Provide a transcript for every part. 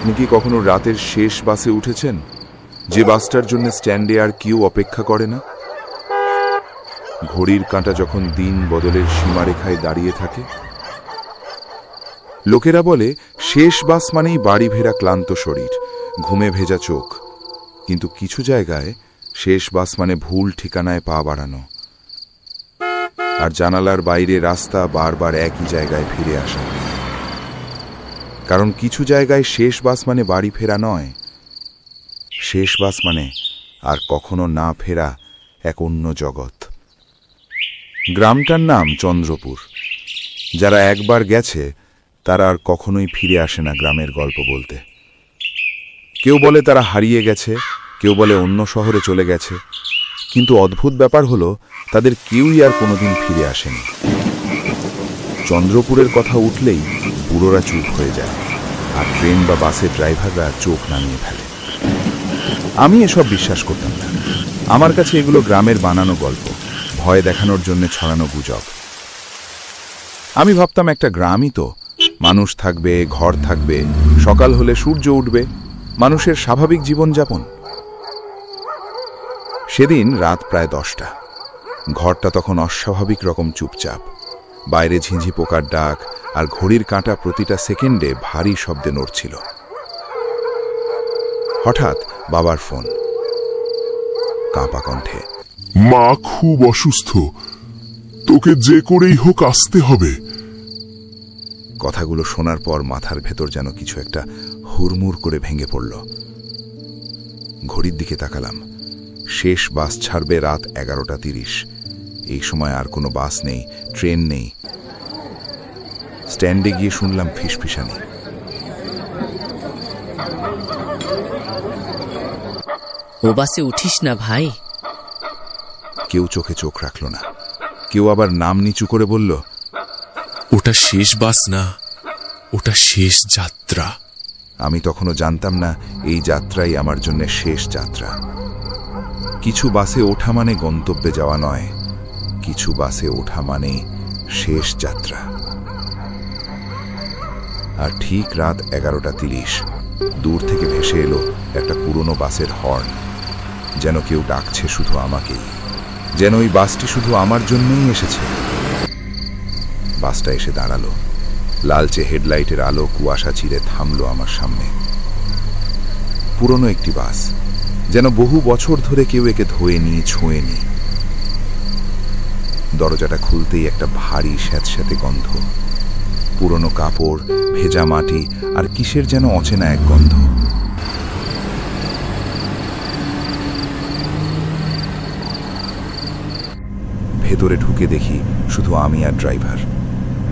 আপনি কি কখনো রাতের শেষ বাসে উঠেছেন, যে বাসটার জন্য স্ট্যান্ডে আর কেউ অপেক্ষা করে না? ঘড়ির কাঁটা যখন দিন বদলের সীমারেখায় দাঁড়িয়ে থাকে। লোকেরা বলে শেষ বাস মানেই বাড়ি ফেরা ক্লান্ত শরীর, ঘুমে ভেজা চোখ। কিন্তু কিছু জায়গায় শেষ বাস মানে ভুল ঠিকানায় পা বাড়ানো, আর জানালার বাইরে রাস্তা বারবার একই জায়গায় ফিরে আসা। কারণ কিছু জায়গায় শেষ বাস মানে বাড়ি ফেরা নয়, শেষ বাস মানে আর কখনো না ফেরা এক অন্য জগৎ। গ্রামটার নাম চন্দ্রপুর। যারা একবার গেছে তারা আর কখনোই ফিরে আসে না গ্রামের গল্প বলতে। কেউ বলে তারা হারিয়ে গেছে, কেউ বলে অন্য শহরে চলে গেছে, কিন্তু অদ্ভুত ব্যাপার হলো তাদের কেউই আর কোনোদিন ফিরে আসেনি। চন্দ্রপুরের কথা উঠলেই বুড়োরা চুপ হয়ে যায়, আর ট্রেন বা বাসের ড্রাইভাররা চোখ নামিয়ে ফেলে। আমি এসব বিশ্বাস করতাম না। আমার কাছে এগুলো গ্রামের বানানো গল্প, ভয় দেখানোর জন্য ছড়ানো গুজব। আমি ভাবতাম একটা গ্রামই তো, মানুষ থাকবে, ঘর থাকবে, সকাল হলে সূর্য উঠবে, মানুষের স্বাভাবিক জীবনযাপন। সেদিন রাত প্রায় 10টা। ঘরটা তখন অস্বাভাবিক রকম চুপচাপ। বাইরে ঝিঁঝি পোকার ডাক আর ঘড়ির কাঁটা প্রতিটা সেকেন্ডে ভারী শব্দে নড়ছিল। হঠাৎ বাবার ফোন, কাঁপা কণ্ঠে, মা খুব অসুস্থ, তোকে যে করেই হোক আসতে হবে। কথাগুলো শোনার পর মাথার ভেতর যেন কিছু একটা হুড়মুড় করে ভেঙে পড়ল। ঘড়ির দিকে তাকালাম। শেষ বাস ছাড়বে রাত 11:30। এই সময় আর কোনো বাস নেই, ট্রেন নেই। স্ট্যান্ডে গিয়ে শুনলাম ফিসফিসানি। ও বাসে উঠিস না ভাই। কেউ চোখে চোখ রাখল না, কেউ আবার নাম নিচু করে বলল, ওটা শেষ বাস না, ওটা শেষ যাত্রা। আমি তখনও জানতাম না এই যাত্রাই আমার জন্য শেষ যাত্রা। কিছু বাসে ওঠা মানে গন্তব্যে যাওয়া নয়, কিছু বাসে ওঠা মানে শেষ যাত্রা। আর ঠিক রাত 11:30 দূর থেকে ভেসে এলো একটা পুরনো বাসের হর্ন। যেন কেউ ডাকছে শুধু আমাকেই, যেন ওই বাসটি শুধু আমার জন্যই এসেছে। বাসটা এসে দাঁড়ালো। লালচে হেডলাইটের আলো কুয়াশা চিরে থামলো আমার সামনে। পুরনো একটি বাস, যেন বহু বছর ধরে কেউ একে ধোয়েনি, ছোঁয়েনি। দরজাটা খুলতেই একটা ভারী স্যাঁতস্যাঁতে গন্ধ, পুরনো কাপড়, ভেজা মাটি আর কিসের যেন অচেনা এক গন্ধ। ভেতরে ঢুকে দেখি শুধু আমি আর ড্রাইভার,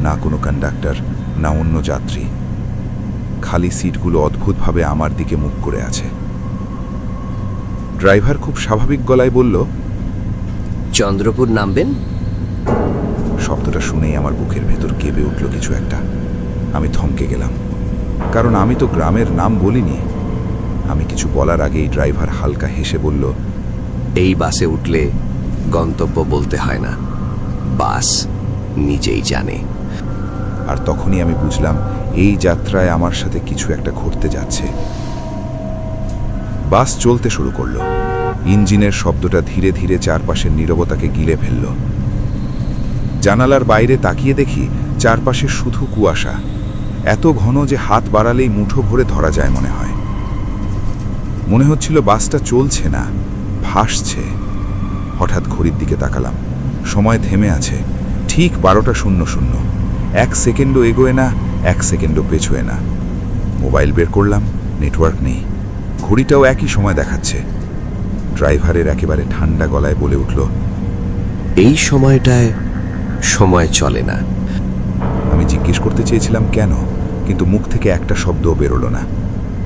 না কোনো কন্ডাক্টর, না অন্য যাত্রী। খালি সিটগুলো অদ্ভুতভাবে আমার দিকে মুখ করে আছে। ড্রাইভার খুব স্বাভাবিক গলায় বলল, চন্দ্রপুর নামবেন? শব্দটা শুনেই আমার বুকের ভেতর কেঁপে উঠল কিছু একটা। আমি থমকে গেলাম, কারণ আমি তো গ্রামের নাম বলিনি। আমি কিছু বলার আগেই ড্রাইভার হালকা হেসে বলল, এই বাসে উঠলে গন্তব্য বলতে হয় না, বাস নিজেই জানে। আর তখনই আমি বুঝলাম এই যাত্রায় আমার সাথে কিছু একটা ঘটতে যাচ্ছে। বাস চলতে শুরু করলো। ইঞ্জিনের শব্দটা ধীরে ধীরে চারপাশের নীরবতাকে গিলে ফেলল। জানালার বাইরে তাকিয়ে দেখি চারপাশে শুধু কুয়াশা, এত ঘন যে হাত বাড়ালেই মুঠো ভরে ধরা যায় মনে হয়। মনে হচ্ছিল বাসটা চলছে না, ভাসছে। হঠাৎ ঘড়ির দিকে তাকালাম, সময় থেমে আছে, ঠিক 12:00। 1 সেকেন্ডও এগোয় না, 1 সেকেন্ডও পেছোয় না। মোবাইল বের করলাম, নেটওয়ার্ক নেই। ঘড়িটাও একই সময় দেখাচ্ছে। ড্রাইভারের একেবারে ঠান্ডা গলায় বলে উঠল, এই সময়টায় সময় চলে না। আমি জিজ্ঞেস করতে চেয়েছিলাম কেন, কিন্তু মুখ থেকে একটা শব্দও বেরোলো না।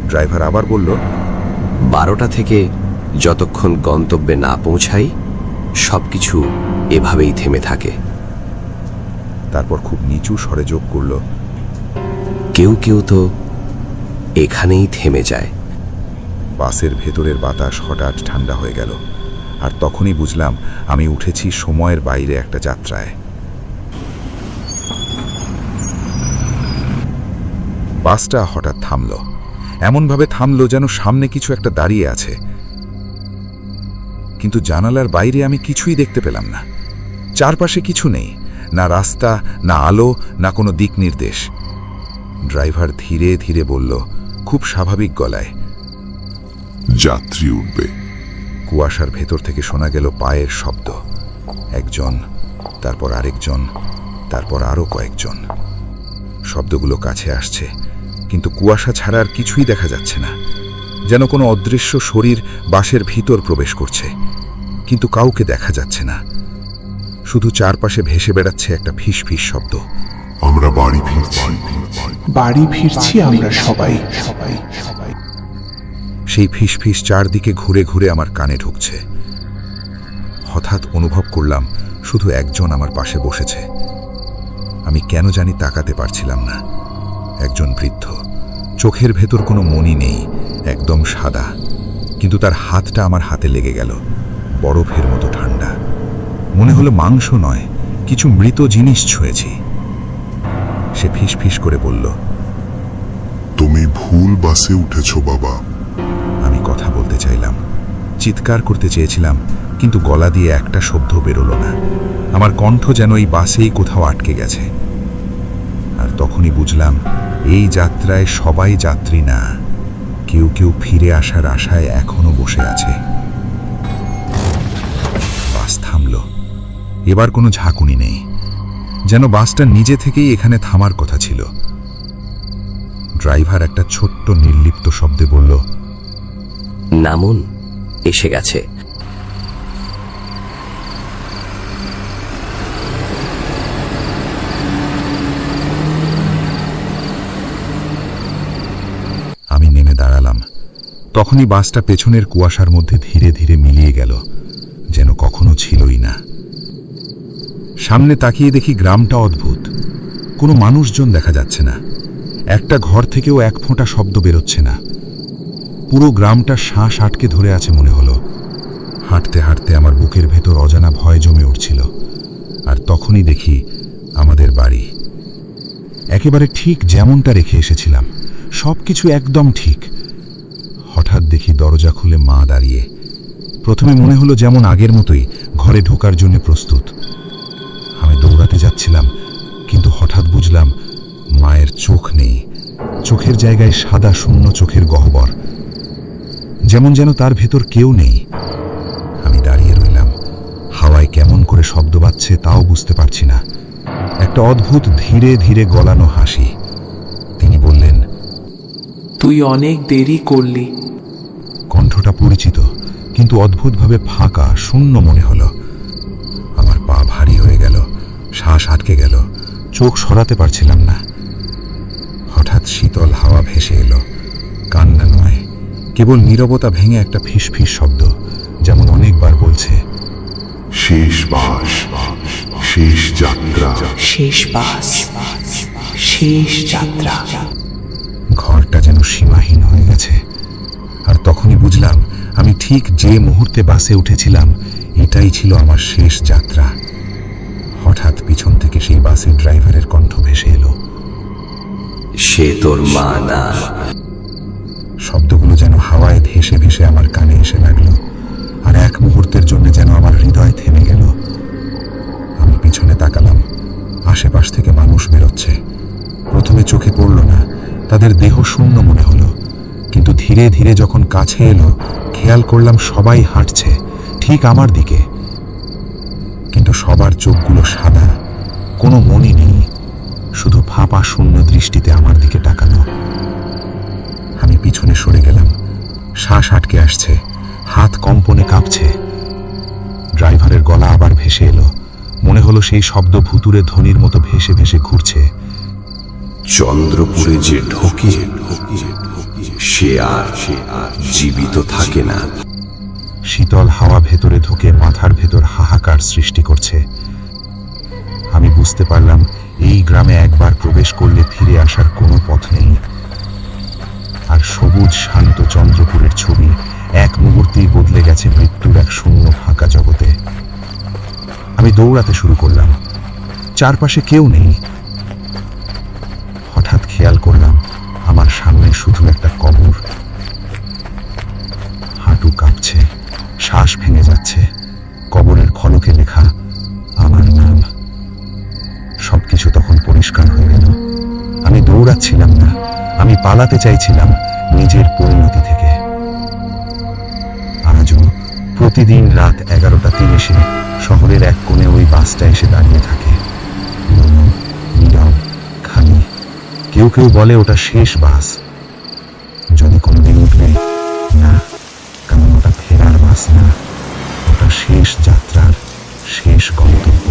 ড্রাইভার আবার বলল, 12টা থেকে যতক্ষণ গন্তব্যে না পৌঁছাই সবকিছু এভাবেই থেমে থাকে। তারপর খুব নিচু স্বরে যোগ করল, কেউ কেউ তো এখানেই থেমে যায়। বাসের ভেতরের বাতাস হঠাৎ ঠান্ডা হয়ে গেল, আর তখনই বুঝলাম আমি উঠেছি সময়ের বাইরে একটা যাত্রায়। বাসটা হঠাৎ থামল। এমনভাবে থামল যেন সামনে কিছু একটা দাঁড়িয়ে আছে। কিন্তু জানালার বাইরে আমি কিছুই দেখতে পেলাম না। চারপাশে কিছু নেই, না রাস্তা, না আলো, না কোনো দিক নির্দেশ। ড্রাইভার ধীরে ধীরে বলল, খুব স্বাভাবিক গলায়। যাত্রী উঠবে। কুয়াশার ভেতর থেকে শোনা গেল পায়ের শব্দ। একজন, তারপর আরেকজন, তারপর আরো কয়েকজন। শব্দগুলো কাছে আসছে, কিন্তু কুয়াশা ছাড়া আর কিছুই দেখা যাচ্ছে না। যেন কোনো অদৃশ্য শরীর বাসের ভিতর প্রবেশ করছে, কিন্তু কাউকে দেখা যাচ্ছে না। শুধু চারপাশে ভেসে বেড়াচ্ছে একটা ফিস ফিস শব্দ। আমরা বাড়ি ফিরছি। বাড়ি ফিরছি আমরা সবাই। সেই ফিস ফিস চারদিকে ঘুরে ঘুরে আমার কানে ঢুকছে। হঠাৎ অনুভব করলাম শুধু একজন আমার পাশে বসেছে। আমি কেন জানি তাকাতে পারছিলাম না। একজন বৃদ্ধ, চোখের ভেতর কোনো মনি নেই, একদম সাদা, কিন্তু তার হাতটা আমার হাতে লেগে গেল, বরফের মতো ঠান্ডা। মনে হলো মাংস নয়, কিছু মৃত জিনিস ছুঁয়েছি। সে ফিস ফিস করে বলল, তুমি ভুল বাসে উঠেছো বাবা। আমি কথা বলতে চাইলাম, চিৎকার করতে চেয়েছিলাম, কিন্তু গলা দিয়ে একটা শব্দ বেরোলো না। আমার কণ্ঠ যেন এই বাসেই কোথাও আটকে গেছে। আর তখনই বুঝলাম, এই যাত্রায় সবাই যাত্রী না, কেউ কেউ ফিরে আসার আশায় এখনো বসে আছে। বাস থামল। এবার কোনো ঝাঁকুনি নেই, যেন বাসটা নিজে থেকেই এখানে থামার কথা ছিল। ড্রাইভার একটা ছোট্ট নির্লিপ্ত শব্দে বলল, নামুন, এসে গেছে। আমি নেমে দাঁড়ালাম। তখনই বাসটা পেছনের কুয়াশার মধ্যে ধীরে ধীরে মিলিয়ে গেল, যেন কখনো ছিলই না। সামনে তাকিয়ে দেখি গ্রামটা অদ্ভুত। কোনো মানুষজন দেখা যাচ্ছে না, একটা ঘর থেকেও এক ফোঁটা শব্দ বেরোচ্ছে না। পুরো গ্রামটা শ্বাস আটকে ধরে আছে মনে হলো। হাঁটতে হাঁটতে আমার বুকের ভেতর অজানা ভয় জমে উঠছিল। আর তখনই দেখি আমাদের বাড়ি, একেবারে ঠিক যেমনটা রেখে এসেছিলাম, সবকিছু একদম ঠিক। হঠাৎ দেখি দরজা খুলে মা দাঁড়িয়ে। প্রথমে মনে হলো যেমন আগের মতোই ঘরে ঢোকার জন্য প্রস্তুত। আমি দৌড়াতে যাচ্ছিলাম, কিন্তু হঠাৎ বুঝলাম মায়ের চোখ নেই। চোখের জায়গায় সাদা শূন্য চোখের গহ্বর, যেমন যেন তার ভেতর কেউ নেই। আমি দাঁড়িয়ে রইলাম, হাওয়ায় কেমন করে শব্দ বাজছে তাও বুঝতে পারছি না। একটা অদ্ভুত ধীরে ধীরে গলানো হাসি। তিনি বললেন, তুই অনেক দেরি করলি। কণ্ঠটা পরিচিত, কিন্তু অদ্ভুতভাবে ফাঁকা, শূন্য মনে হলো। আমার পা ভারী হয়ে গেল, শ্বাস আটকে গেল, চোখ সরাতে পারছিলাম না। হঠাৎ শীতল হাওয়া ভেসে এলো, কান্না নয়, কেবল নীরবতা ভেঙে একটা ফিস ফিস শব্দ, যেমন অনেকবার বলছে, শেষ বাস, শেষ যাত্রা। শেষ বাস, শেষ যাত্রা। ঘরটা যেন সীমাহীন হয়ে গেছে। আর তখনই বুঝলাম আমি ঠিক যে মুহূর্তে বাসে উঠেছিলাম এটাই ছিল আমার শেষ যাত্রা। হঠাৎ পিছন থেকে সেই বাসের ড্রাইভারের কণ্ঠ ভেসে এলো, সে তোর মা না। শব্দগুলো যেন হাওয়ায় ভেসে ভেসে আমার কানে এসে লাগলো। আর এক মুহূর্তের জন্য যেন আমার হৃদয় থেমে গেল। আমি পিছনে তাকালাম, আশেপাশ থেকে মানুষ বেরোচ্ছে। প্রথমে চোখে পড়ল না, তাদের দেহ শূন্য মনে হলো, কিন্তু ধীরে ধীরে যখন কাছে এলো খেয়াল করলাম সবাই হাঁটছে ঠিক আমার দিকে। কিন্তু সবার চোখগুলো সাদা, কোনো মনি নেই, শুধু ফাঁপা শূন্য দৃষ্টিতে আমার দিকে তাকানো। আমি পিছনে সরে গেলাম, শ্বাস আটকে আসছে, হাত কম্পনে কাঁপছে। ড্রাইভারের গলা আবার ভেসে এলো, মনে হলো সেই শব্দ ভুতুরে ধ্বনির মতো ভেসে ভেসে ঘুরছে। চন্দ্রপুরে যে ঢোকে সে আর জীবিত থাকে না। শীতল হাওয়া ভেতরে ঢুকে মাথার ভেতর হাহাকার সৃষ্টি করছে। আমি বুঝতে পারলাম এই গ্রামে একবার প্রবেশ করলে ফিরে আসার কোনো পথ নেই। আর সবুজ শান্ত চন্দ্রপুরের ছবি এক মুহূর্তেই বদলে গেছে মৃত্যুর এক শূন্য ফাঁকা জগতে। আমি দৌড়াতে শুরু করলাম, চারপাশে কেউ নেই। হঠাৎ খেয়াল করলাম আমার সামনে শুধু একটা কবর। কবরের খলকে লেখা আমার নাম। সবকিছু তখন পরিষ্কার হয়ে গেল। আমি দৌড়াচ্ছিলাম না, আমি পালাতে চাইছিলাম নিজের পরিণতি থেকে। আজও প্রতিদিন রাত 11:30 শহরের এক কোণে ওই বাসটা এসে দাঁড়িয়ে থাকে, পুরনো, নীরব, খালি। কেউ কেউ বলে ওটা শেষ বাস। যদি কোনোদিন উঠবে, না, কারণ ওটা ফেরার বাস না, ওটা শেষ যাত্রার শেষ গন্তব্য।